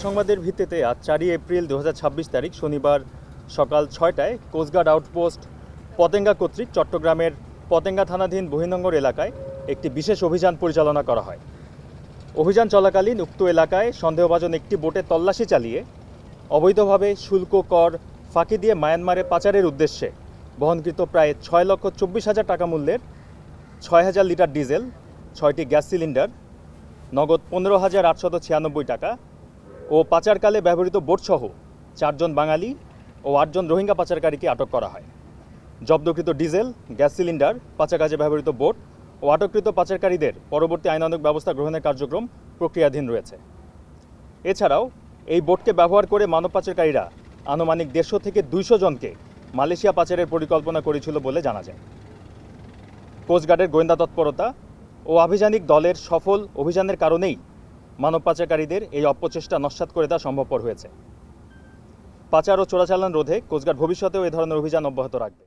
সংবাদের ভিত্তিতে আজ 4 এপ্রিল 2026 তারিখ শনিবার সকাল 6টায় কোস্টগার্ড আউটপোস্ট পতেঙ্গা কর্তৃক চট্টগ্রামের পতেঙ্গা থানাধীন বহির্নোঙর এলাকায় একটি বিশেষ অভিযান পরিচালনা করা হয়। অভিযান চলাকালীন উক্ত এলাকায় সন্দেহভাজন একটি বোটে তল্লাশি চালিয়ে অবৈধভাবে শুল্ক কর ফাঁকি দিয়ে মায়ানমারে পাচারের উদ্দেশ্যে বহনকৃত প্রায় 6,24,000 টাকা মূল্যের 6,000 লিটার ডিজেল, 6টি গ্যাস সিলিন্ডার, নগদ 15,896 টাকা ও পাচারকালে ব্যবহৃত বোটসহ 4 জন বাঙালি ও 8 জন রোহিঙ্গা পাচারকারীকে আটক করা হয়। জব্দকৃত ডিজেল, গ্যাস সিলিন্ডার, পাচার কাজে ব্যবহৃত বোট ও আটককৃত পাচারকারীদের পরবর্তী আইনানুগ ব্যবস্থা গ্রহণের কার্যক্রম প্রক্রিয়াধীন রয়েছে। এছাড়াও এই বোটকে ব্যবহার করে মানব পাচারকারীরা আনুমানিক 150 থেকে 200 জনকে মালয়েশিয়া পাচারের পরিকল্পনা করেছিল বলে জানা যায়। কোস্টগার্ডের গোয়েন্দা তৎপরতা ও আভিযানিক দলের সফল অভিযানের কারণেই মানব পাচারকারীদের এই অপচেষ্টা নস্যাৎ করে দেওয়া সম্ভবপর হয়েছে। পাচার ও চোরাচালান রোধে কোস্টগার্ড ভবিষ্যতেও এ ধরনের অভিযান অব্যাহত রাখবে।